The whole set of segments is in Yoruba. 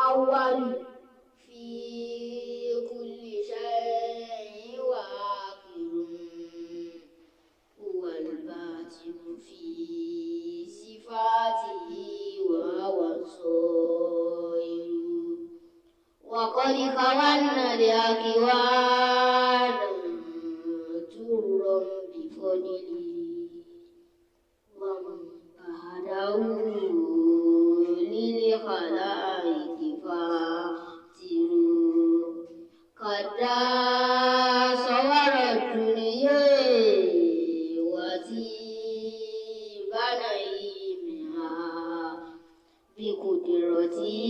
أول في كل شيء وآخر هو الباطن في صفاته وهو الصائر وقد كونا الأكوان ترا بفضله ومن بعده للخلائق فاتر قد صور الدنيا وطيب نعيمها بقدرته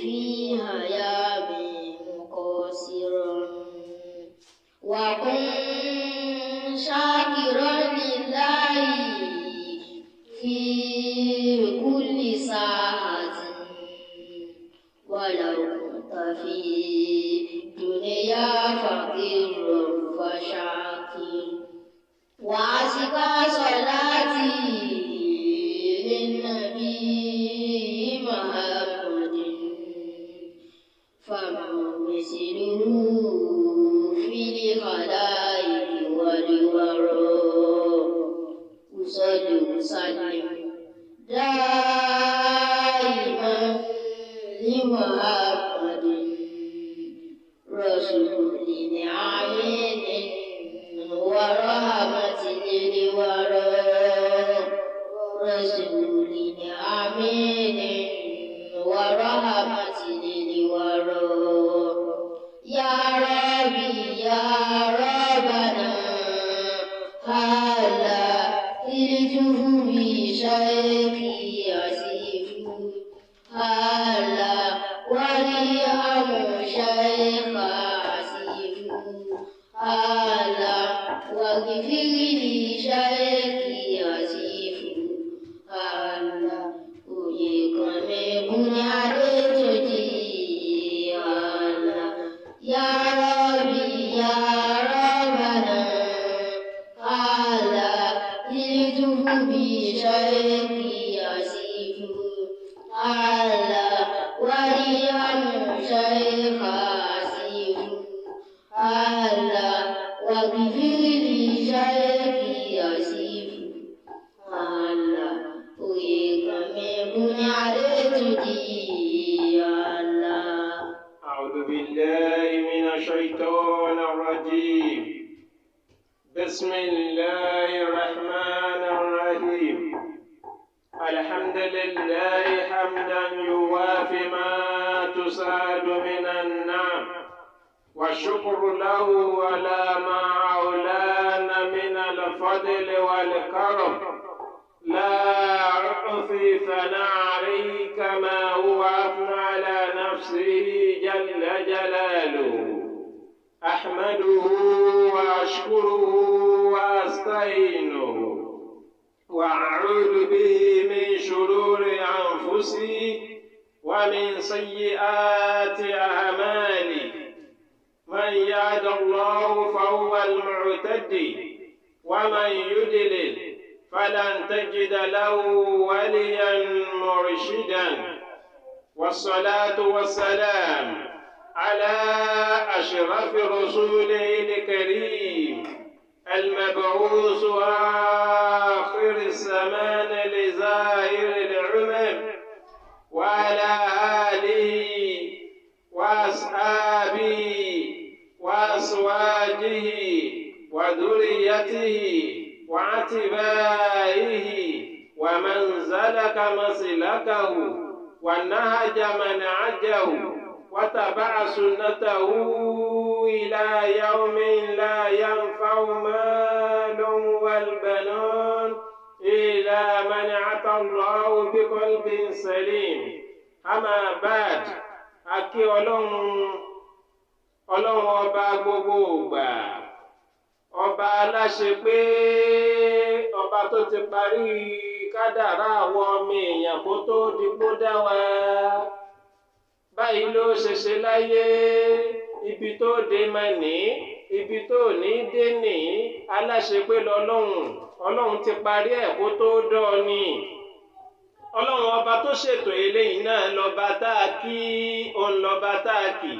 فيها يا مقصرا وكن شاكرا لله في كل ساعة ولو كنت في الدنيا فقيرا فشاكر وأزكى صلاتي للنبي محمد فمن مثله في الخلائق والورى أصلي وسلم دائما لمحمد رسول نعيم ورحمة للورى رسول نعيم ورحمة للورى يا ربي يا ربنا هلا إلته بشيخي يسيف هلا وليام شيخ أسيف هلا واغفر لي شيخي يسيف هلا أجيك من عليك هلا يا ربي يا ربنا هلا إلته بشيخي يسيف هلا وليام شيخ أسيف هلا واغفر لي شيخي يسيف هلا أريك من عليك هلا. أعوذ بالله من الشيطان الرجيم. بسم الله الرحمن الرحيم. الحمد لله حمدا يوافي ما تسعد من النعم والشكر له على ما أولانا من الفضل والكرم لا أحصي ثناء عليه كما هو أثنى على نفسه جل جلاله أحمده وأشكره وأستعينه وأعوذ به من شرور أنفسي ومن سيئات أعمالي من يهد الله فهو المعتدي ومن يضلل فلن تجد له وليا مرشدا والصلاة والسلام على أشرف رسوله الكريم المبعوث آخر الزمان لزائر العمم وعلى آله وأصحابه وأزواجه وذريته وأتباعه ومن سلك مسلكه ونهج منهجه وتبع سنته إلى يوم لا ينفع مال والبنون إلا من أتى الله بقلب سليم. أما بعد akí ọlọ́run ọba gbogbo ògbà ọba aláṣẹ pé ọba tó ti parí kádàrá àwọn ọmọ èèyàn kó tó di kó dá wa báyìí ló ṣe láyé ibi tó dé máa ní ibi tó ní dé ní aláṣẹ pé ọlọ́run ti parí ẹ̀ kó tó dọ́ ni ọlọ́run ọba tó tó ṣètò eléyìí náà lọ́ba tá a kí òun lọ́ba tá a kì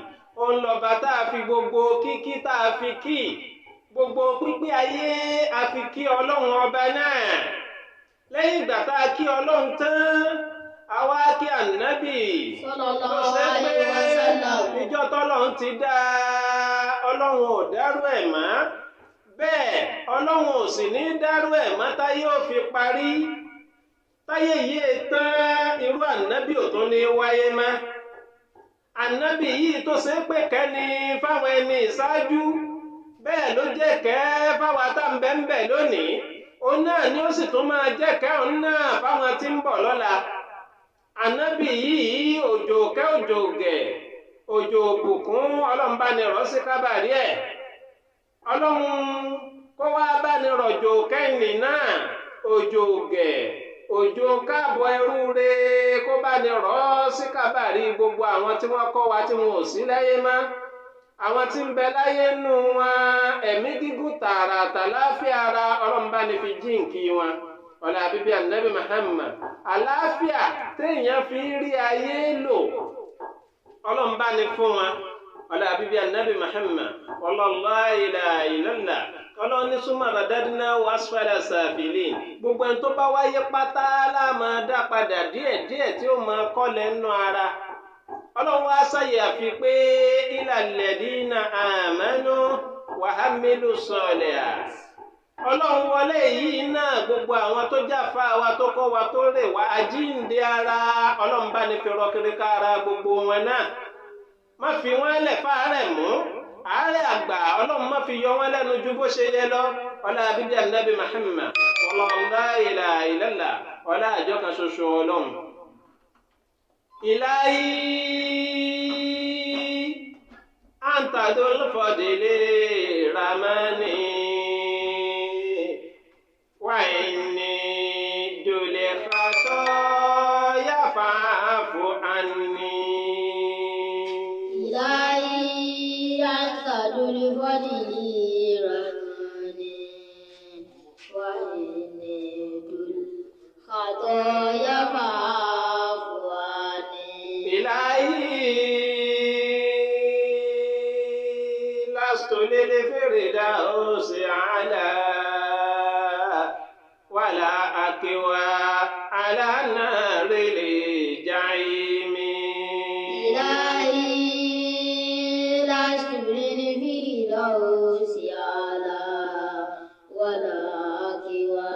òun lọ́ba tá a fi gbogbo kíkí tá a fi kí gbogbo pípé ayé a fi kí ọlọ́run ọba náà lẹ́yìn ìgbà tá a kí ọlọ́run tán àwa kí ànábì tó ṣe pé ìjọ tọ́lọ́run ti dá ọlọ́run ò dárú ẹ̀ mọ́ bẹ́ẹ̀ ọlọ́run ò sì ní dárú ẹ̀ mọ́ táyé ò fi parí táyé yìí tán irú ànábì ò tún ní wáyé mọ́ ànábì yìí tó ṣe pé kẹ́ni fáwọn ẹni ìṣáájú bẹ́ẹ̀ ló jẹ́ kẹ́ fáwọn atáǹbẹ̀ǹbẹ̀ lónìí òun náà ni ó sì tún máa jẹ́ kẹ́ òun náà fáwọn tí ń bọ̀ lọ́la ànábì yìí òjò kẹ́ òjò gẹ̀ òjò òbùkún ọlọ́run bá ní rọ̀ sí kábàárì ẹ̀ ọlọ́run kó wá bá ní rọ̀jò kẹ́yìn náà òjò gẹ̀ òjò káàbọ̀ ẹrú re kó bá ní rọ̀ sí kábàárì gbogbo àwọn tí wọ́n kọ́ wa tí wọn ò sí láyé mọ́ àwọn tí ń bẹ láyé nù wọn ẹ̀mí gígùn tààràtà láàfíà ara ọlọ́run bá ní fi jíǹkí wọn ọ̀là bíbí ànábì Muhammad àlàáfíà téèyàn fi rí ayé lò ọlọ́run bá ní fún wọn ọ̀là bíbí ànábì Muhammad la ilaha illallah ọlọ́run ní súnmọ́ àbádádínà wàásùfàdà sàfìlín gbogbo ẹni tó bá wáyé pátá láàmú dá padà díẹ̀díẹ̀ tí ó máa kọ́lẹ̀ nínú ara ọlọ́run wá sáyé àfi pé ìlàlẹ̀dínà àmánú wàhámílù sọ̀lẹ̀ ọlọ́run wọlé yìí náà gbogbo àwọn tó jáfa wa tó kọ́ wa tó rè wá àjíǹde ara ọlọ́run bá ní fi rọ́kiri ká ara gbogbo wọn náà má fi wọ́n lẹ̀ fáárẹ̀ mú àárẹ̀ àgbà ọlọ́run má fi yọ wọ́n lẹ́nu ju bó ṣe yẹ lọ ọlá bíbí ànábì Muhammad la ilaha illallah ọlá àjọ kan ṣoṣo ọlọ́run. Ilahi anta dhul fadli ramani wa inni dul khataya fa'fu anni. Ilahi anta dhul fadli ramani wa inni dul khataya fa'fu anni. لست للفردوس على ولا أكوى على نار الجحيم. إلهي لست للفردوس على ولا أكوى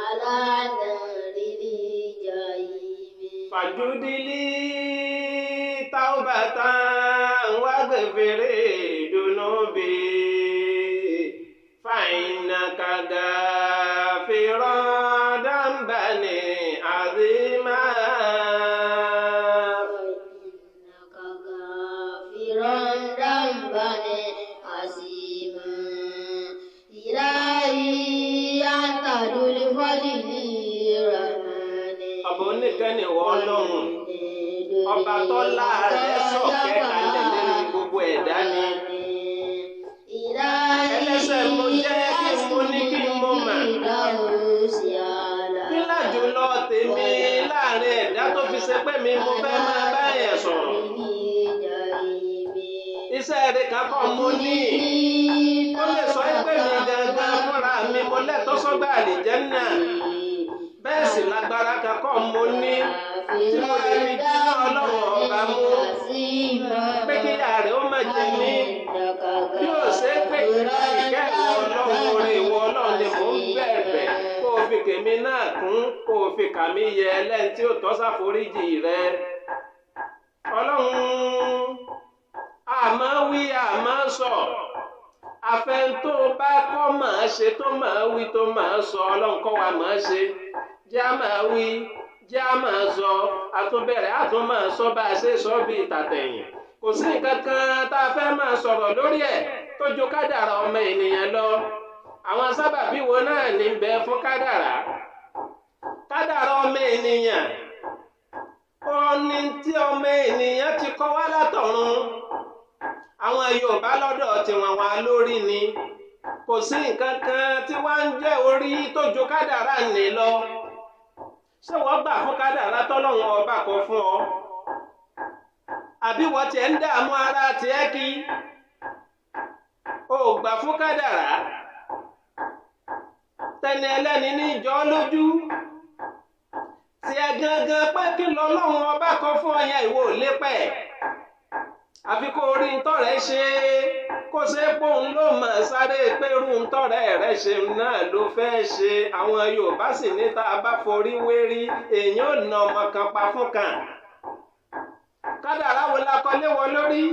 على نار الجحيم. فجد لي توبة واغفر ذنوبي فإنك غافر ذنبا عظيما. فإنك غافر ذنبا عظيما. إلهي أنت ذو الفضل الرحمن. ọba oníkẹ́ni wọ ọlọ́run ọba tó láàrẹ̀ sọ̀kẹ́ kalẹ̀ lórí gbogbo ẹ̀dá ni. ẹlẹ́ṣẹ̀ mo jẹ́ kí mo ní kí mo mà. kí lájùlọ tèmi láàrin ẹ̀dá tó fi ṣe pé mi mo fẹ́ máa bá yẹn sọ̀rọ̀. iṣẹ́ rẹ̀ kan kọ́ mo ní. ó lè sọ pé mi gangan fúnra mi mo lẹ́tọ́ sọ́gbà àlìjẹ́nnà. bẹ́ẹ̀ sì lágbára kan kọ́ mo ní. tí mo lè fi dínà ọlọ́run ọba mú. pé kí ààrẹ ó má jẹ mí. bí ó ṣe pé ìkẹ́ ìwọ ọlọ́run orí ìwọ ọlọ́run ni mò ń bẹ̀bẹ̀ kó o fi kèmí náà kún kó o fi kà mí yẹ lẹ́ni tí ó tọ́ sáforíjì rẹ. ọlọ́run àmọ́ wí àmọ́ sọ àfẹn tó bá kọ́ máa ṣe tó máa wí tó máa sọ ọlọ́run kọ́ wa máa ṣe jẹ́ á máa wí jẹ́ á máa sọ àtúbẹ̀rẹ̀ àtún máa sọ bá a ṣe sọ bí ìtàtẹ̀yìn kò sí nǹkan kan tá a fẹ́ máa sọ̀rọ̀ lórí ẹ̀ tó ju kádàrá ọmọ ènìyàn lọ àwọn sábàbí wo náà ní bẹ fún kádàrá ọmọ ènìyàn ó ní tí ọmọ ènìyàn ti kọ́ wá látọ̀run àwọn Yorùbá lọ́dọ̀ tiwọn wá lórí ni kò sí nǹkan kan tí wọ́n ń jẹ́ orí tó ju kádàrá ní lọ ṣé wọ́n gbà fún kádàrá tọ́lọ́run ọba kọ fún ọ àbí wọ́n tiẹ̀ ń dààmú ara tiẹ̀ kí o gbà fún kádàrá tẹni ẹlẹ́ni ní ìjọ lójú tiẹ̀ gangan pé kí lọ́lọ́run ọba kọ fún ọ yẹn ìwọ ò lépẹ̀ àfi kó rí ntọ́rẹ́ ṣe kó ṣe pòun ló mọ̀ sáré pẹ̀rù ntọ́rẹ́ rẹ̀ ṣe náà ló fẹ́ ṣe àwọn Yorùbá sì ní tá a bá forí wérí èèyàn ò nà ọmọ kan pa fún kan kádàrá wo la kọ lé wọn lórí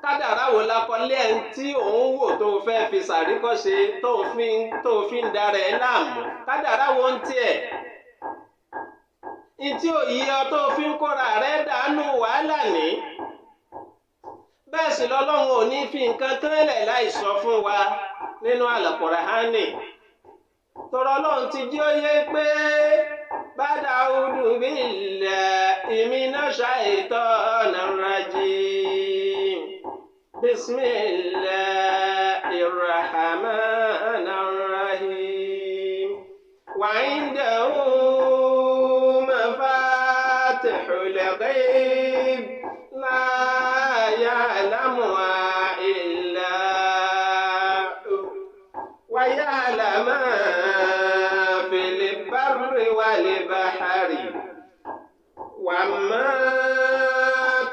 kádàrá wo la kọ lé ẹni tí òun wò tó fẹ́ fi ṣàríkọ́ṣe tó fi ń darẹ̀ ẹ́ láàmú kádàrá wo ń tiẹ̀ ntí òyì ọ tó fi ń kóra rẹ̀ dànù wàhálà ní bẹ́ẹ̀ sì lọ́lọ́run ò ní fi nǹkan kan lẹ̀ láì sọ fún wa nínú Al-Qur'ani tọrọ Ọlọ́run ti jí ó yé pé ba'udhu billahi minash shaitonir rajim bismillahir rahmanir rahim wa 'indahu mafatihul ghaib la ya'lamuha illa hu wa ya'lamu fil barri wal bahri wa ma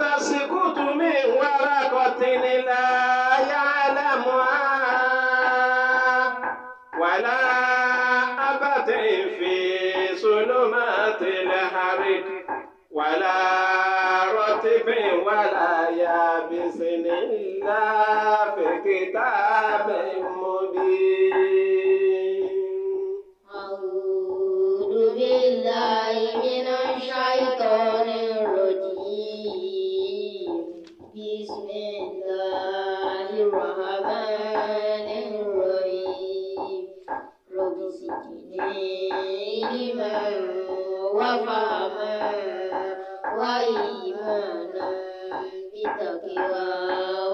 tasqutu min waraqatin la ya'lamuha wa la habatin fi zulumatil ardi wa la ratbin wa la yabisin illa fi kitabin mubin. أعوذ بالله من الشيطان الرجيم بسم الله الرحمن الرحيم رب زدني علما وفهما وإيمانا بتقوى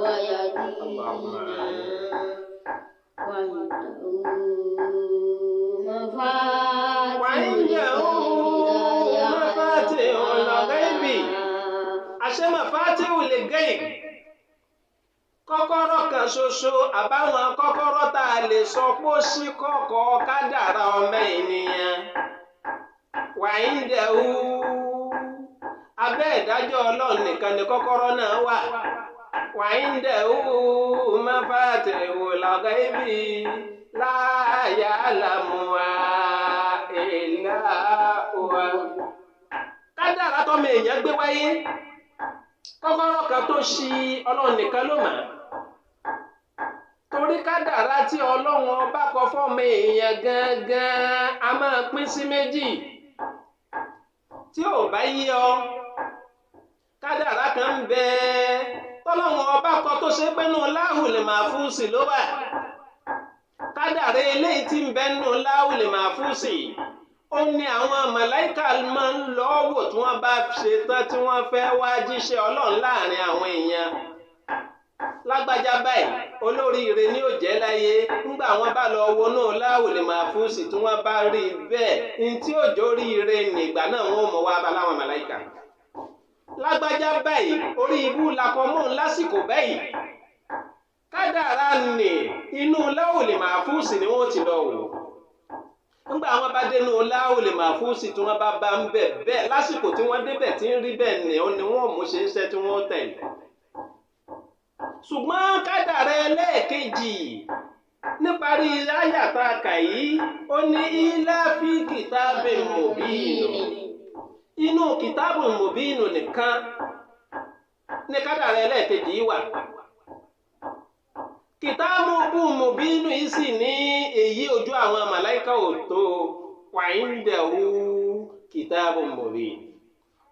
ويقينا وعنده مفاتيح الغيب àṣẹ mafatihul ghaib kọ́kọ́rọ́ kan ṣoṣo àbáwọn kọ́kọ́rọ́ tá a lè sọ pé ó ṣí kọ́kọ́ kádàrá ọmọ ènìyàn وعنده abẹ́ ìdájọ́ Ọlọ́run nìkan ni kọ́kọ́rọ́ náà wà وعنده مفاتيحul غيب لا يعلمها إلا هو. kádàrá tọ́mọ èèyàn gbé wáyé kọ́kọ́rọ́ kan tó ṣí Ọlọ́run nìkan ló mọ̀ torí kádàrá tí Ọlọ́run ọba kọ fọ́mọ èèyàn gangan a máa pín sí méjì tí ò bá yí ọ kádàrá kan ń bẹ tọ́lọ́run ọba kọ tó ṣe pé nù Lahul Mahfuzi ló wà kádàrá eléyìí tí ń bẹ nù Lahul Mahfuzi ó ní àwọn màláíkà máa ń lọ wò tí wọ́n bá ṣe tán tí wọ́n fẹ́ wá jíṣẹ́ Ọlọ́run láàrin àwọn èèyàn lágbájá báyìí olóríire ni ó jẹ́ láyé ńgbà wọ́n bá lọ wọnú Lahul Mahfuzi tí wọ́n bá rí bẹ́ẹ̀ ní tí òjò ríire nígbà náà wọ́n mọ̀ wá bá láwọn màláíkà lágbájá báyìí orí ibú lakọ mọ́ lásìkò báyìí kádàrá nì inú Lahul Mahfuzi ni wọ́n ti lọ wò ńgbà wọ́n bá dénú Lahul Mahfuzi tí wọ́n bá ń bẹ̀ bẹ́ẹ̀ lásìkò tí wọ́n débẹ̀ tí ń rí bẹ́ẹ̀ ni wọ́n mú ṣe iṣẹ́ tí wọ́n tẹ̀lé ṣùgbọ́n kádàrá ẹlẹ́ẹ̀kejì níparí ayàtà kàyí ó ní ilá fi kitabin mubin inú kitabun mubin nìkan ní kádàrá ẹlẹ́ẹ̀kejì wà kitabun mubin yìí sì ní èyí ojú àwọn màláíkà ò tó wa indahu kitabun mubin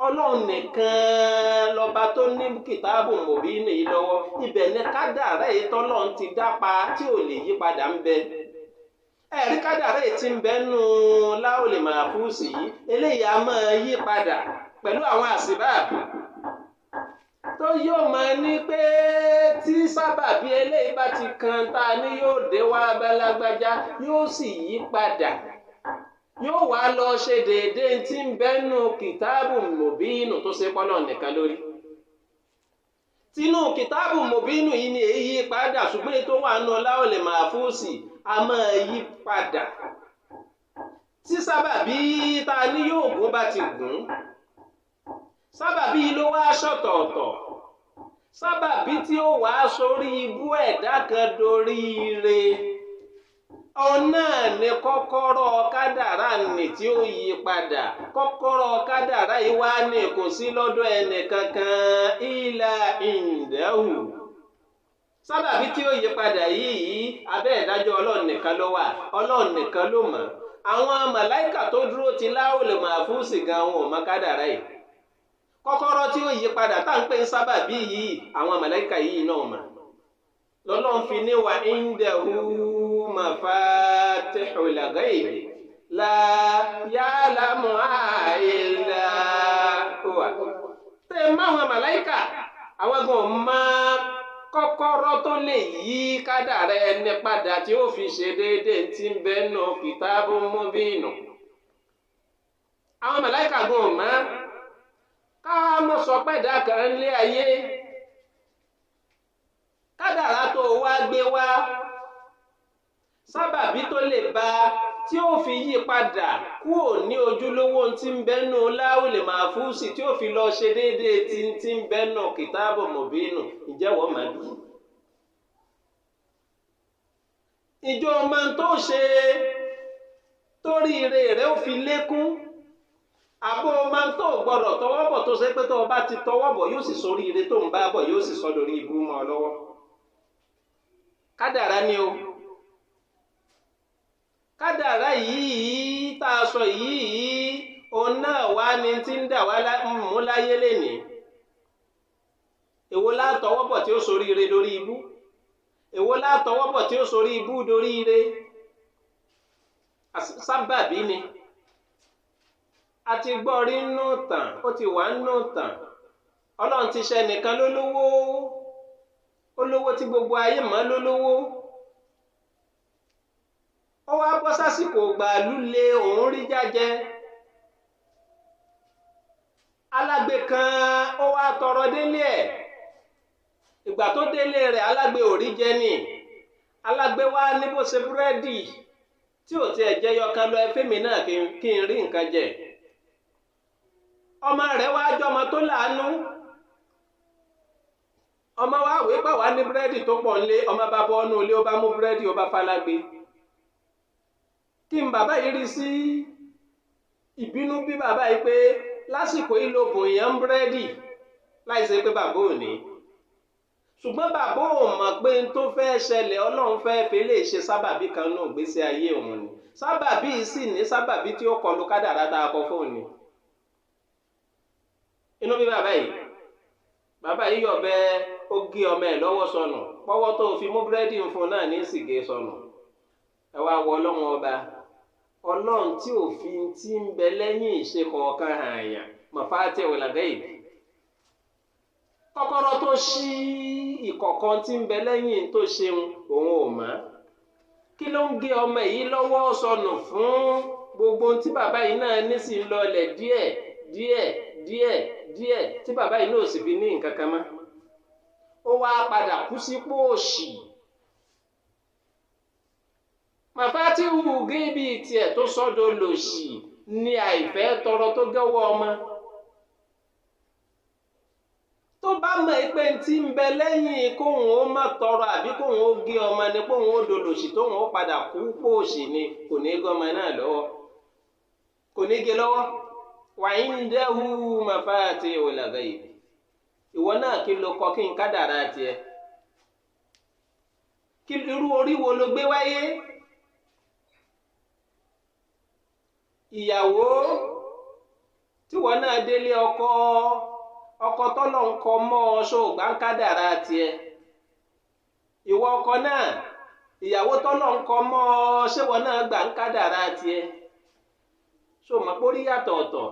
Ọlọ́run nìkan lọ́ba tó ní kitabun mubin yìí lọ́wọ́ ibẹ̀ ní kádàrá èyí tọ́lọ́run ti dápa tí ò lè yí padà ń bẹ ẹ̀rí kádàrá èyí tí ń bẹ nù Lahul Mahfuzi yìí eléyìí a máa yí padà pẹ̀lú àwọn àsìbáàbù tó yóò máa ní pé tí sábàbí eléyìí bá ti kan ta ni yóò dé wá bálágbájá yóò sì yí padà yóò wá lọ ṣe déédéé tí ń bẹ́nu kìtáàbù mòbínú tó ṣe pọ́lọ̀ nìkan lórí. Tinú kìtáàbù mòbínú yìí ni èyí padà ṣùgbọ́n tó wà nù láwọlẹ̀ màfúùsì a máa yí padà. Tí sábàbí ta ní yóò gún bá ti gún, sábàbí ló wá ṣọ̀tọ̀ọ̀tọ̀, sábàbí tí ó wá sórí ibú ẹ̀dá kan dorí ire. Ọ̀nà ni kọ́kọ́rọ́ kádàrá nì tí ó yí padà. Kọ́kọ́rọ́ kádàrá yìí wá ní kò sí lọ́dọ̀ ẹnì kankan ìlà ìndẹ́hù. Sábàbí tí ó yí padà yìí abẹ́ ìdájọ́ Ọlọ́run nìkan ló wà, Ọlọ́run nìkan ló mọ̀. Àwọn màláìkà tó dúró ti láwùlì màfúùsì gan wọn ò mọ̀ kádàrá yìí. Kọ́kọ́rọ́ tí ó yí padà tá à ń pè ń sábàbí yìí àwọn màláìkà yìí náà mọ̀. Lọ́lọ́run fi ní wa indahu mafatihul ghaibi la ya'lamuha illa huwa. Tẹ́ máwọn màláìkà àwọn gan mọ̀ kọ́kọ́rọ́ tó lè yí kádàrá ẹni padà tí ó fi ṣe déédéé tí ń bẹ nù kìtáàbù mubínù. Àwọn màláìkà gan mọ̀ ká mọ̀ sọ pé ẹ̀dá kan lé ayé. Kádàrá tó wá gbé wá sábàbí tó lè bá tí ó fi yí padà kúrò ní ojúlówó tí ń bẹ́nu láwùlì màfúùsì tí ó fi lọ ṣe déédéé tí ń bẹ́nu kìtáàbù mòbínú ìjẹ́wọ́ máa bí. Ìjọ ọmọ tó ṣe torí ire rẹ̀ ó fi lékún. Àbò máa ń tó gbọ́dọ̀ tọwọ́ bọ̀ tó ṣe pé tó o bá ti tọwọ́ bọ̀ yóò sì sórí ire tó ń bá bọ̀ yóò sì sọ lórí ibú mọ́ ọ lọ́wọ́. Kádàrá ni o. Kádàrá yìí tá a sọ yìí òun náà wá ní tí ń dà wá mú láyé lénìí. Èwo la tọwọ́ bọ̀ tí ó sórí ire lórí ibú? Èwo la tọwọ́ bọ̀ tí ó sórí ibú lórí ire? Sábàbí ni. A ti gbọ́ rí nù tàn, ó ti wà nù tàn. Ọlọ́run ti ṣe nìkan lólówó, olówó tí gbogbo ayé mọ̀ lólówó. Ó wá bọ́ sásìkò gbàlú lé òun rí jájẹ. Alágbe kan ó wá tọrọ délé ẹ̀. Ìgbà tó délé rẹ̀ alágbe ò rí jẹ ni. Alágbe wá ní bó ṣe búrẹ́dì tí ò tiẹ̀ jẹyọ kan lọ ẹfẹ́ mi náà kí n rí nǹkan jẹ. Ọmọ rẹ̀ wá jọmọ tó láàánú. Ọmọ wa wé pà wá ní búrẹ́dì tó pọ̀ nílé, ọmọ bá bọ́ ọ́nú ilé ó bá mú búrẹ́dì ó bá falágbe. Kí n bàbá yìí rí sí ìbínú bí bàbá yìí pé lásìkò yìí ló bùn yẹn búrẹ́dì láì ṣe pé bàbá ò ní. Ṣùgbọ́n bàbá ò mọ̀ pé n tó fẹ́ ṣẹlẹ̀ Ọlọ́run fẹ́ fi lè ṣe sábàbí kan náà gbésí ayé òun ni. Sábàbí sì ní sábàbí tí ó kọlu kádàrá tá a kọ fóun ni. Inú bí bàbá yìí yọ̀bẹ ó gé ọmọ ẹ̀ lọ́wọ́ sọnù, pọ́wọ́ tó fi mú búrẹ́dì ń fún náà ní sì gé sọnù. Ẹ wá wọ Ọlọ́run ọba, Ọlọ́run tí òfin tí ń bẹ lẹ́yìn ìṣe kọ̀ọ̀kan hàn yàn mafatihul ghaibi. Kọ́kọ́rọ́ tó ṣí ìkọ̀kan tí ń bẹ lẹ́yìn tó ṣeun òun ò mọ̀. Kí ló ń gé ọmọ yìí lọ́wọ́ sọnù fún gbogbo tí bàbá yìí náà ní sí lọlẹ̀ díẹ̀ tí bàbá yìí náà sì fi ní nǹkan kan mọ́. Ó wá padà kú sípò òṣì. Mafatihul ghaibi tiẹ̀ tó sọ́dọ̀ lòṣì ní àìfẹ́ tọrọ tó gẹ́wọ́ ọmọ. Tó bá mọ̀ pé tí ń bẹ lẹ́yìn kóhun ó má tọrọ àbí kóhun ó gé ọmọ ni kóhun ó dolòṣì tóhun ó padà kú pòṣì ni kò ní gé ọmọ náà lọ́wọ́. Kò ní gé lọ́wọ́. Wa indahu mafatihul ghaibi. Ìwọ náà kí ló kọ kí n kádàrá tiẹ̀? Kí irú orí wo ló gbé wáyé? Ìyàwó tí wọ́n náà délé ọkọ tọ́lọ̀ ń kọ mọ́ ọ ṣògbà ń kádàrá tiẹ̀. Ìwọ ọkọ náà ìyàwó tọ́lọ̀ ń kọ mọ́ ọ ṣé wọ́n náà gbà ń kádàrá tiẹ̀. Ṣó mọ̀ pé orí yàtọ̀ ọ̀tọ̀.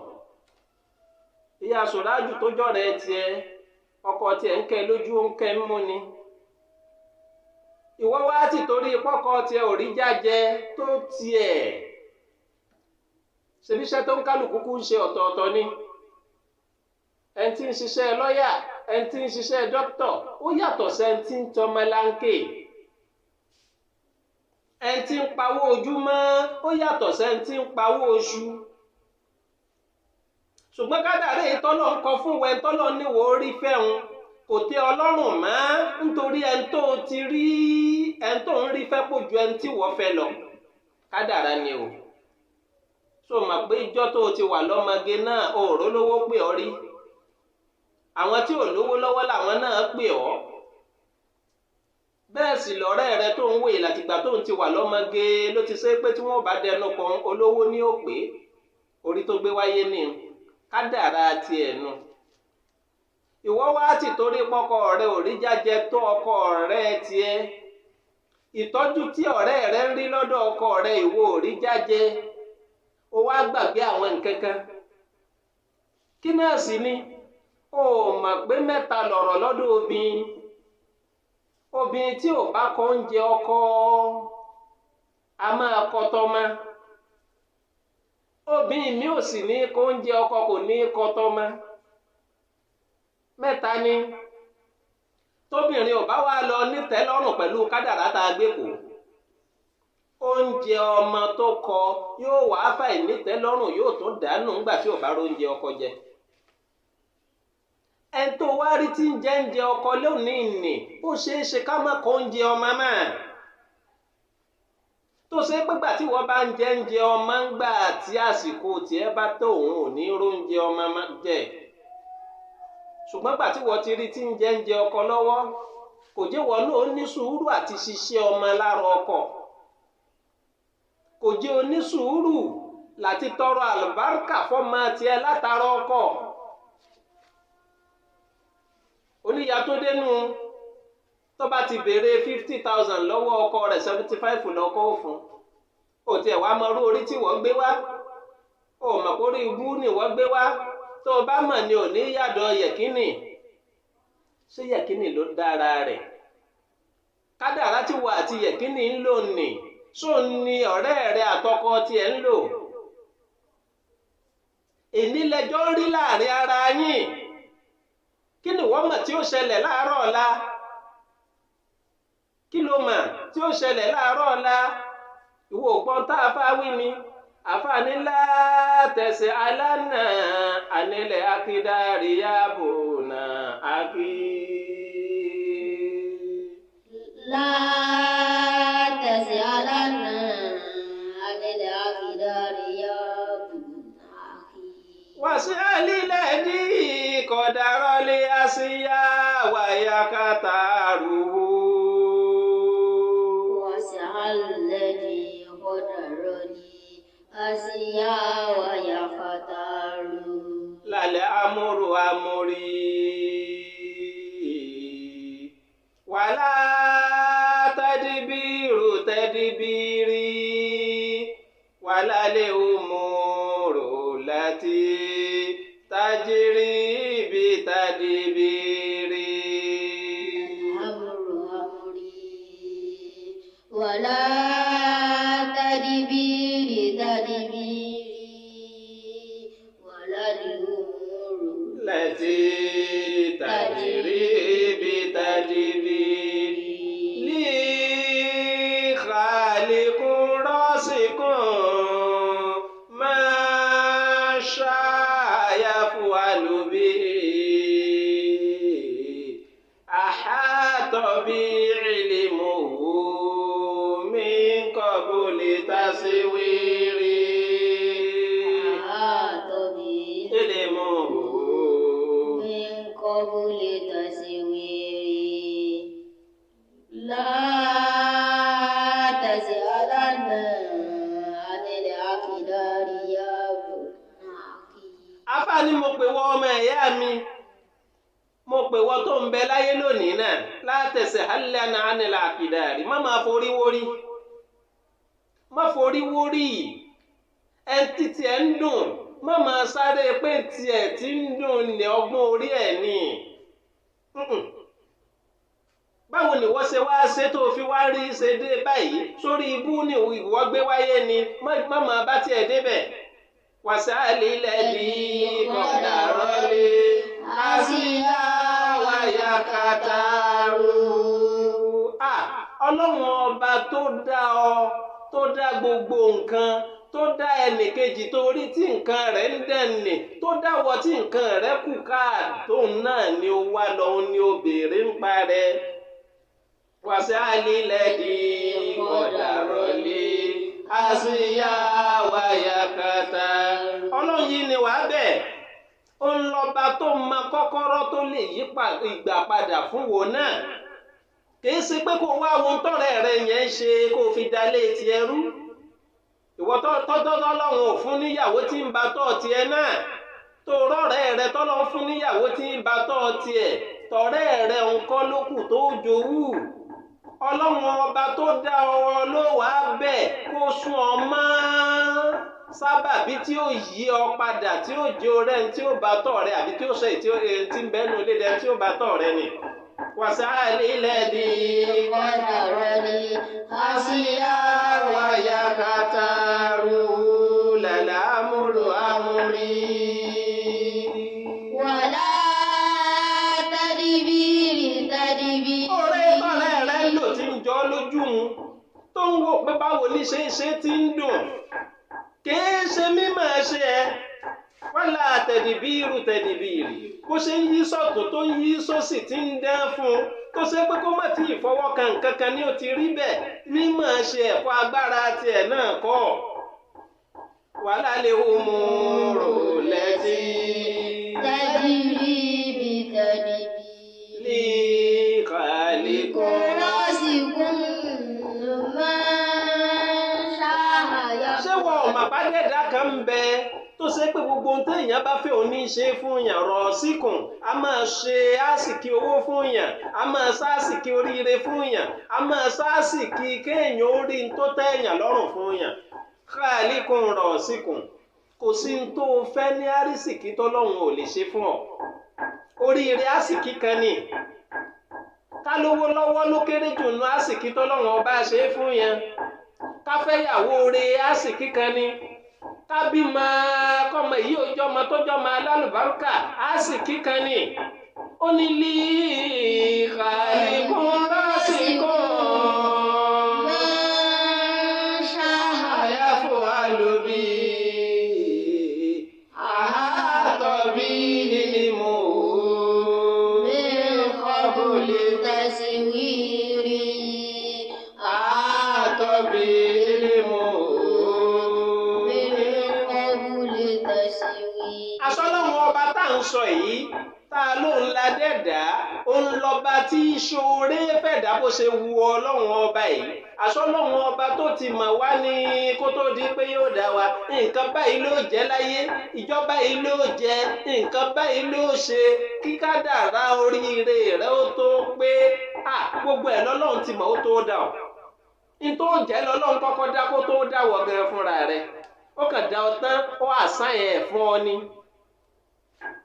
Ìyá Sùrájù tó jọ̀rẹ́ tiẹ̀ ọkọ tiẹ̀ ń kẹ́ lójú ń kẹ́ mú ni. Ìwọ wá ti torí pọ́kọ tiẹ̀ ò rí jájẹ tó tiẹ̀ ṣebí iṣẹ́ tó ń kálukú ń ṣe ọ̀tọ̀ọ̀tọ̀ ni ẹni tí ń ṣiṣẹ́ lọ́yà ẹni tí ń ṣiṣẹ́ dókítọ̀ ó yàtọ̀ sẹ́ni tí ń tọmọláńkè ẹni tí ń pawó ojúmọ́ ó yàtọ̀ sẹ́ni tí ń pawó oṣù ṣùgbọ́n kádàrá èyí tọ́lọ́ ń kọ fún wẹ́n tọ́lọ́ níwò orí fẹ́hun kò tẹ́ ọlọ́run mọ́ nítorí ẹni tó ti rí ẹni tó ń rí fẹ́ pọ̀ ju ẹni tí wọ́n fẹ́ lọ kádàrá ni o so mà pé ìjọ́ tó ti wà lọ́mọge náà ò rólówó pè ọ́ rí àwọn tí ò lówó lọ́wọ́ làwọn náà pè ọ́ bẹ́ẹ̀ sì lọ́rẹ́ rẹ tó ń wòye látìgbà tó ń ti wà lọ́mọge ló ti ṣe pé tí wọ́n bá dẹnu kan olówó ní òpè orí tó gbé wáyé ní kádàrá tiẹ̀ nu ìwọ wá ti torí pọkọ rẹ ò rí jájẹ tó ọkọ rẹ tiẹ̀ ìtọ́jú tí ọ̀rẹ́ rẹ ń rí lọ́dọ̀ ọkọ rẹ ìwọ ò rí jájẹ ó wá gbàgbé àwọn nǹkan kan kí náà sì ni ó mọ̀ pé mẹ́ta lọ̀rọ̀ lọ́dọ̀ obìnrin tí ò bá kọ oúnjẹ ọkọ a máa kọ tọ́mọ obìnrin mi ò sì ní kọ oúnjẹ ọkọ kò ní kọ tọ́mọ mẹ́ta ni tóbìnrin ò bá wá lọ nítẹ́lọ́rùn pẹ̀lú kádàrá tá a gbé kù oúnjẹ ọmọ tó kọ yóò wá fàì nítẹ́lọ́rùn yóò tún dànù ńgbà tí ò bá róúnjẹ ọkọ jẹ ẹni tó wá rí tí ń jẹ oúnjẹ ọkọ lónìí nì ó ṣeé ṣe ká má kọ oúnjẹ ọmọ máa tó ṣe pẹ́gbà tí wọ́n bá ń jẹ oúnjẹ ọmọ ń gbà tí àsìkò tiẹ̀ bá tó òun ò ní róúnjẹ ọmọ jẹ ṣùgbọ́n gbà tí wọ́n ti rí tí ń jẹ oúnjẹ ọkọ lọ́wọ́ kò jẹ́ wọ́n náà ní sùúrù àti ṣiṣẹ́ ọmọ lára ọkọ kò jẹ́ onísùúrù láti tọrọ àlùbáríkà fọ́mọ tiẹ̀ látara ọkọ oníyà tó dénú tó bá ti béèrè 50,000 lọ́wọ́ ọkọ rẹ̀ 75 lọ́kọ́ òfun ó tiẹ̀ wá mọ orí tí wọ́n gbé wá ó mọ̀ pé orí ibú ni wọ́n gbé wá tó o bá mọ̀ ni ò ní yàdọ̀ yẹ̀kínì ṣé yẹ̀kínì ló dára rẹ̀ kádàrá tí wọ́n àti yẹ̀kínì ń lò nì ṣó ni ọ̀rẹ́ rẹ̀ àtọkọ tiẹ̀ ń lò èní lẹjọ́ ń rí láàrin ara yín kí ni wọ́n mọ̀ tí ó ṣẹlẹ̀ láàárọ̀ ọ̀la kí ló mọ̀ tí ó ṣẹlẹ̀ láàárọ̀ ọ̀la ìwọ ògbọ́n tá a fá wí ni àfààní ńlá tẹ̀sẹ̀ alánà ànílẹ̀ akídárì yàbò náà akí. látẹ̀sẹ̀ alánà ànílẹ̀ akídárì yàbò náà akí. wàṣí àlílẹ̀ ní kọ̀dárọ́lé àṣìyá wàyà kàtàrú. wàṣí àlílẹ̀ ní kọ̀dárọ́lé àṣìyá wàyà kàtàrú. lálẹ́ amúrú amúrí wàlá tẹ́díbìrù tẹ́díbìrì wàlá lè umúrú láti tajiri bí tadibiri. amúrú amúrí wàlá tadibiri tadibiri wàlá lè umúrú láti tajiri bí tadibiri. lí khaliqun rasikun máa ṣáyà fúwàlú bí àhátọ̀ bí ìlímùhù min qabli taswiri. àtọ̀bí ìlímùhù min qabli taswiri. látẹ̀sẹ̀ alánà ànílẹ̀ akídárì yàbò náà akí. afá ni mo pè wọ ọmọ ẹ̀yà mi mo pè wọ tó ń bẹ láyé lónìí náà látẹ̀sẹ̀ alánà ànílẹ̀ akídárì má máa forí wórí má forí wórí ẹni títí ẹ ń dùn má máa sáré pé tiẹ̀ tí ń dùn ní ọgbọ́n orí ẹ̀ ni báwo ni wọ́n ṣe wá ṣe tó fi wá rí ṣe dé báyìí sórí ibú ni ìwọ gbé wáyé ni má máa bá tiẹ̀ débẹ̀ wàsálì lẹ́dí kọ̀dàrọ́ lé àsíyá wáyà kàtàrú. Ọlọ́run ọba tó dá ọ, tó dá gbogbo nǹkan, tó dá ẹnìkejì torí tí nǹkan rẹ̀ ń dẹ̀nì, tó dáwọ́ tí nǹkan rẹ̀ kù káàtó náà ni ó wá lọ ni ó béèrè ń pa rẹ̀. wàsálì lẹ́dí kọ̀dàrọ́ lé àsíyá wáyà kàtàrú. Ọlọ́run yìí ni wàá bẹ̀. Ó ń lọ́ba tó mọ kọ́kọ́rọ́ tó lè yí ìgbà padà fún wo náà. Kìí ṣe pé kó wá ohun tọ́rẹ́ rẹ yẹn ń ṣe kó fi dalé tiẹ̀ rú. Ìwọ tọ́lọ́run ò fún níyàwó tí ń ba tọ́ tiẹ̀ náà. Tó rọ́rẹ́ rẹ tọ́lọ́run fún níyàwó tí ń ba tọ́ tiẹ̀. Tọ̀rẹ́ rẹ nǹkan ló kù tó jowú. Ọlọ́run ọba tó dá ọ ló wàá bẹ̀ kó sún ọ mọ́ sábàbí tí ó yí ọ padà, tí ó jẹ orẹ́ tí ó bá tọ̀ rẹ àbí tí ó ṣe tí ń bẹ́nu ilé dẹ tí ó bá tọ̀ rẹ ni. wàsálì lẹ́dí kọ̀dàrọ́ lé àsíyá wáyà kàtàrú làlámúrò àmúrí. wàlá tadibiri tadibiri. Ọ̀rẹ́ tọ́rẹ́ rẹ ń lò tí ń jọ lójú un tó ń wò pé báwo ní ṣe ti ń dùn. Kìí ṣe mímọ̀ ṣe ẹ wálá tẹ̀dìbìrì bó ṣe ń yí sọ́tún tó ń yí sósì tí ń dán fún un tó ṣe pé kó má tí ì fọwọ́ kan nǹkan kan ní ó ti rí bẹ́ẹ̀ mímọ̀ ṣe ẹ̀kọ́ agbára tiẹ̀ náà kọ́. wàhálà lè hu mu rò lẹ́tí. tadibiri tadibiri. ní kàlíkọ́. rọ́ọ̀sìkún ṣé wọ́n ọ̀mà bá dẹ̀dá kan ń bẹ tó ṣe pé gbogbo ohun téèyàn bá fẹ́ òní ṣe fún yàn rọ̀ síkùn a máa ṣe àsìkí owó fún yàn a máa ṣàṣìkí oríire fún yàn a máa ṣàṣìkí kéèyàn orí tó tẹ̀yàn lọ́rùn fún yàn. káàlíkùn rọ̀ síkùn kò sí ní tó fẹ́ ní àrísìkí tọ́lọ́run ò lè ṣe fún ọ. oríire àsìkí kan ni ká lówó lọ́wọ́ ló kéré jù nù àsìkí tọ́lọ́run ọba ṣe fún yàn. káfẹ́yàwó re àsìkí kan ni kábímọ kọ́mọ yìí ó jọmọ tó jọmọ alálùbáríkà àsìkí kan ni. ó ní lí kàlíkùn lásìkò àyàfò àlùbí àhàtọ̀bí nílìmọ̀ kọ́bùlì tẹ̀síwìrì. àhàtọ̀bí. Aṣọ́lọ́run ọba tá à ń sọ yìí tá a ló ń la dẹ́dà ó ń lọ́ba tí ṣoore fẹ̀dá bó ṣe wu ọlọ́run ọba yìí. Aṣọ́lọ́run ọba tó ti mọ̀ wá ní kó tó di pé yóò dá wa nǹkan báyìí ló jẹ́ láyé ìjọba yìí ló jẹ́ nǹkan báyìí ló ṣe kí kádàrá oríire rẹ ó tó pé gbogbo ẹ̀ lọ́lọ́run ti mọ̀ ó tó dà ọ́. n tó jẹ́ lọ́lọ́run kọ́kọ́ dá kó tó dá wọ̀ gan fúnra rẹ̀ ó kàn dá ọ tán ó àṣàyàn ẹ̀ fún ọ ni.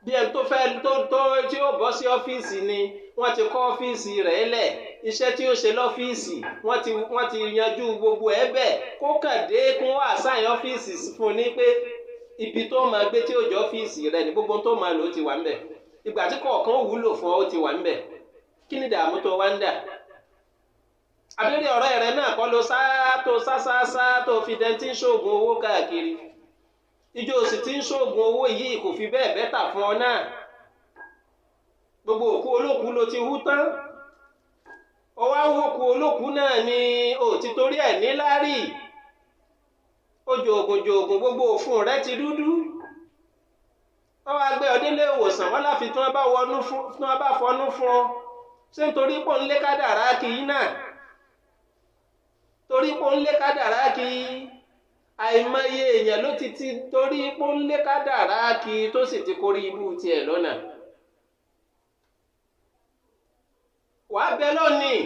bí ẹni tó fẹ́ tí ó bọ́ sí ọ́fíìsì ni wọ́n ti kọ́ ọ́fíìsì rẹ̀ lẹ̀ iṣẹ́ tí ó ṣe lọ́fíìsì wọ́n ti yanjú gbogbo ẹ̀ bẹ́ẹ̀ kó kàn dé kún àṣàyàn ọ́fíìsì fún ni pé ibi tó máa gbé tí ó jẹ́ ọ́fíìsì rẹ̀ ní gbogbo tó máa lò ó ti wà ńbẹ̀ ìgbà tí kọ̀ọ̀kan wúlò fún ọ ó ti wà ńbẹ̀ kí ni dààmú tó wá ń dà. àbẹ́rẹ́ ọ̀rọ̀ rẹ̀ náà kọ́ ló sá tó fi dẹ́ntí ń ṣoògùn owó káàkiri ìjọ òsì tí ń ṣoògùn owó yìí kò fi bẹ́ẹ̀ bẹ́tà fún ọ náà gbogbo òkú olókú ló ti hú tán ọwọ́ àwòkú olókú náà ni ò ti torí ẹ̀ níláárí ó jòògùn gbogbo òfun rẹ̀ ti dúdú wọ́n wá gbé ọdínlé ìwòsàn wọ́n láfi tí wọ́n bá fọnú fún ọ ṣé nítorí pò ń lé kádàrá kì í náà torí pò ń lé kádàrá kì í àìmọye èèyàn ló ti torí pò ń lé kádàrá kì í tó sì ti kórí ibú tiẹ̀ lọ́nà. wàá bẹ lónìí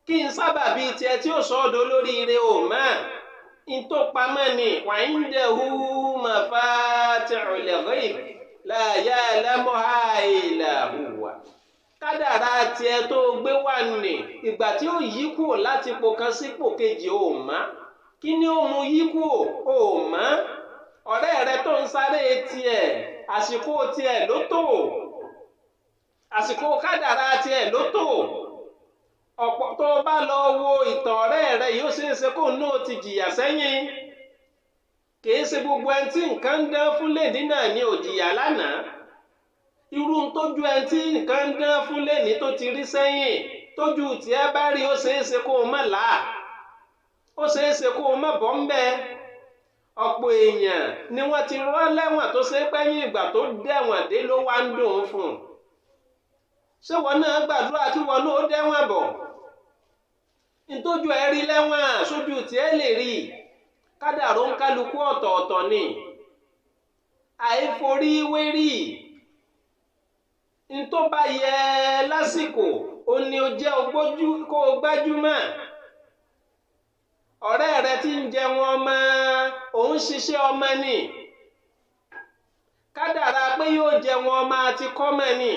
kí n sábàbí tiẹ̀ tí ó sọ ọ́ dolórí ire ò mọ́ ntó pamọ́ ni wa'indahu mafatihul ghaib la ya'lamuha illa huwa. kádàrá tiẹ̀ tó gbé wà ní ìgbà tí ó yí kúrò láti ipò kan sípò kejì ò má kí ni ó mú yí kú ò mọ̀ ọ̀rẹ́ rẹ tó ń sáré tiẹ̀ àsìkò tiẹ̀ ló tó àsìkò kádàrá tiẹ̀ ló tó ọ̀pọ̀ tó bá lọ wo ìtàn ọ̀rẹ́ rẹ yóò ṣeé ṣe kó náà ti jìyà sẹ́yìn kìí ṣe gbogbo ẹni tí nǹkan ń dán fún lẹ́ni náà ni ò jìyà lánàá irú tójú ẹni tí nǹkan ń dán fún lẹ́ni tó ti rí sẹ́yìn tójú tiẹ̀ bá rí ó ṣeé ṣe kó o má là á ó ṣeé ṣe kó o má bọ́ ń bẹ́ẹ̀ ọ̀pọ̀ èèyàn ni wọ́n ti rán lẹ́wọ̀n tó ṣe pẹ́yìn ìgbà tó dẹ̀wọ̀n dé ló wá ń dùn fún un ṣé wọn náà gbàdúrà kí wọn náà dẹ̀wọ̀n bọ̀ ntójú ẹ rí lẹ́wọ̀n sójú tiẹ̀ lè rí kádàrá ń kálukú ọ̀tọ̀ọ̀tọ̀ ni àìforí wérí ntó bá yẹ lásìkò ó ní ó jẹ́ kó o gbájúmọ̀ ọ̀rẹ́ rẹ tí ń jẹun ọmọ òun ṣiṣẹ́ ọmọ ni kádàrá pé yóò jẹun ọmọ àti kọ́mọ ni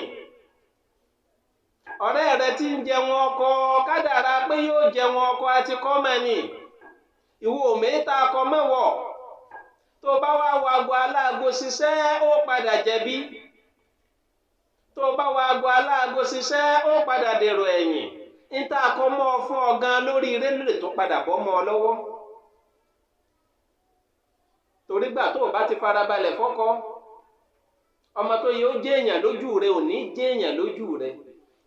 ọ̀rẹ́ rẹ tí ń jẹun ọkọ kádàrá pé yóò jẹun ọkọ àti kọ́mọ ni ìwọ mẹ́ta akọ mẹ́wọ̀ tó bá wá wago aláàgó ṣiṣẹ́ ó padà jẹ̀bi tó bá wago aláàgó ṣiṣẹ́ ó padà dèrò ẹ̀yìn níta àkọ́mọ́ fún ọ̀gán lórí rélùwé tó padà bọ́ mọ́ ọ lọ́wọ́ torí gbà tó o bá ti farabalẹ̀ fọ́kọ ọmọ tó yẹ ó jẹ́ èèyàn lójú rẹ ò ní jẹ́ èèyàn lójú rẹ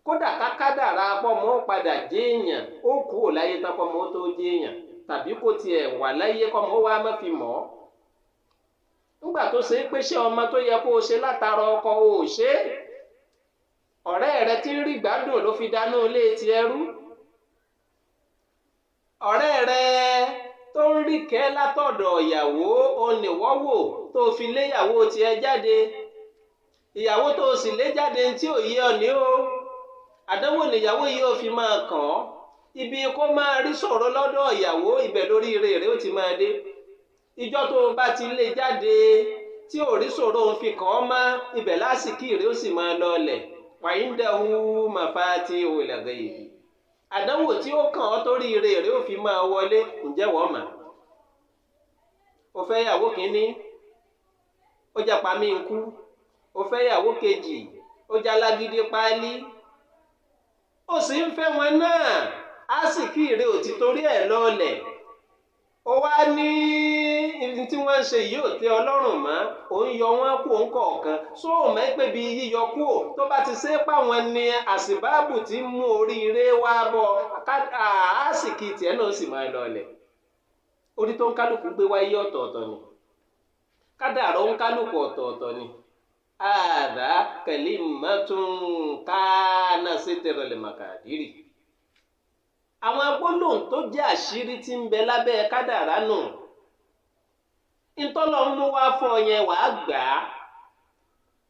kódà kákádàrá pọ́mọ́ ó padà jẹ́ èèyàn ó kú ò láyé tán pọ́mọ́ ó tó jẹ́ èèyàn tàbí kò tiẹ̀ wà láyé kọ́mọ́ ó wá má fi mọ́ nígbà tó ṣe é pé ṣé ọmọ tó yẹ kó o ṣe látara ọkọ o ò ṣe é ọ̀rẹ́ rẹ tí ń rí gbádùn ló fi dáná ilé ti ẹrú ọ̀rẹ́ rẹ tó ń rí kẹ́ látọ̀dọ̀ ìyàwó oníwọ́wò tó fi léyàwó tiẹ̀ jáde ìyàwó tó sì lé jáde tí ò yé ọ ní o àdánwò níyàwó yìí ó fi máa kàn ọ́ ibi kó máa rí ṣòro lọ́dọ̀ ìyàwó ibẹ̀ lórí ire rẹ̀ ó ti máa dé ìjọ tó bá ti lé jáde tí ò rí ṣòro òun fi kàn ọ́ mọ́ ibẹ̀ lásìkò rẹ̀ ó sì máa lọlẹ̀ wàyíǹdàhù màfàtí òlẹ̀gẹ̀ yìí àdánwò tí ó kàn ọ́ torí ire rẹ̀ ó fi máa wọlé ǹjẹ́ wọ́n mà ó fẹ́ yàwó kínní ó japa mí ń kú ó fẹ́ yàwó kejì ó jalágídí páálí ó sì ń fẹ́ wọn náà á sì kí ire ò ti torí ẹ̀ lọ́ọ̀lẹ̀ ó wá ní ibi tí wọ́n ń ṣe yìí ò tẹ́ ọlọ́run mọ́ òun yọ wọ́n kú òun kọ̀ọ̀kan sóò mọ́ pé bí yíyọ kú ò tó bá ti ṣe é páwọn ni àsìbáàbù tí ń mú oríire wá bọ̀ àásìkì tiẹ̀ náà sì máa lọlẹ̀ orí tó ń kálukú gbé wáyé ọ̀tọ̀ọ̀tọ̀ ni kádàrá ń kálukú ọ̀tọ̀ọ̀tọ̀ ni àdá kalimatun kana sitril makadiri àwọn gbólóhùn tó jẹ́ àṣírí tí ń bẹ lábẹ́ kádàrá nù ntọ́lọ́ ń mú wá fún ọ yẹn wàá gbà á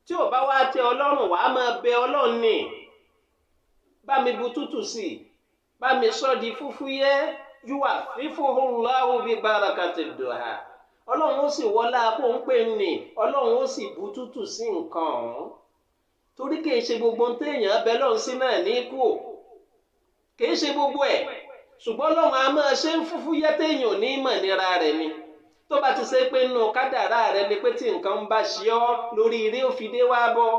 tí ò bá wá tẹ́ ọlọ́run wàá máa bẹ ọlọ́run ní bá mi bu tútù sí i bá mi sọ di fúfúyẹ́ yúwà fífúhùnláhù bí bárakàtì dùhà ọlọ́run ó sì wọlá kó ń pè ní ọlọ́run ó sì bu tútù sí nǹkan ọ̀hún torí kìí ṣe gbogbo téèyàn bẹ lọ́run sí náà ní kú ò kìí ṣe gbogbo ẹ̀ ṣùgbọ́n ọlọ́run a máa ṣe ń fúfúyẹ́ téèyàn ní mọ̀ nira rẹ̀ ni tó bá ti ṣe pé nínú kádàrá rẹ ni pé tí nǹkan ń bá ṣe ọ́ lórí ire ó fi dé wá bọ́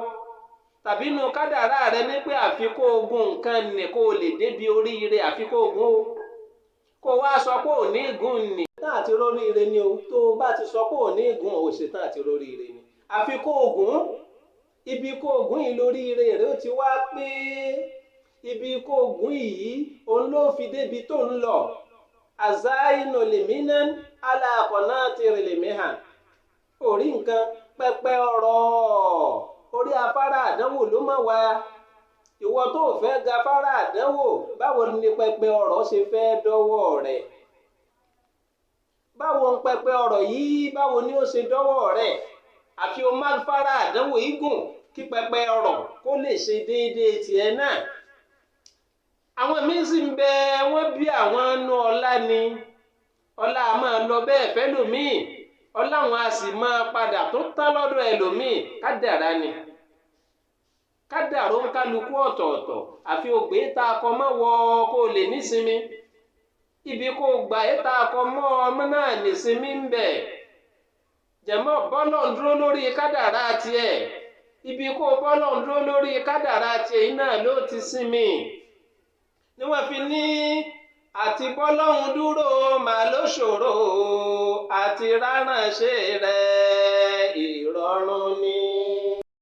tàbí nínú kádàrá rẹ ni pé àfikún ogun nǹkan nì kó o lè débi oríire àfikún ogun o kó o wá sọ pé ò ní ìgún nì tán àti róríire ni o tó o bá ti sọ pé ò ní ìgún ò ṣe tán àti róríire ni àfikún ogun ibi kó ogun yìí lóríire rẹ ó ti wá pé ibi kó ogun yìí òun ló fi débi tó ń lọ àzáínú lèmínà aláàkọ̀nà ti rìlèmí hàn orí nǹkan pẹpẹ ọ̀rọ̀ orí afárá àdánwò ló mọ̀ wá ìwọ tó fẹ́ ga afárá àdánwò báwo ni pẹpẹ ọ̀rọ̀ ṣe fẹ́ dọ́wọ́ rẹ̀ báwo ń pẹpẹ ọ̀rọ̀ yìí báwo ni ó ṣe dọ́wọ́ rẹ̀ àfi o má afárá àdánwò yìí gùn kí pẹpẹ ọ̀rọ̀ kó lè ṣe déédéé tiẹ̀ náà àwọn míín sì ń bẹ wọ́n bí àwọn nú ọlá ni ọlá a máa lọ bẹ́ẹ̀ fẹ́lòmíì ọlá wọn a sì máa padà tó tán lọ́dọ̀ ẹlòmíì kádàrá ni kádàrá ń kálukú ọ̀tọ̀ọ̀tọ̀ àfi ògbé tá a kọ mọ́ wọ kó o lè nísinmi ibi kò gbà ìta akọ mọ́ ọmọ náà nìsinmi ń bẹ̀ jẹ̀mọ́ bọ́lọ̀ ń dúró lórí kádàrá tiẹ̀ ibi kò bọ́lọ̀ ń dúró lórí kádàrá tiẹ̀ náà ló ti sinmi ni wọ́n fi ní àti bọ́lọ́hun dúró màá ló ṣòro àti ráránṣẹ́ rẹ̀ ìrọ̀rùn ni.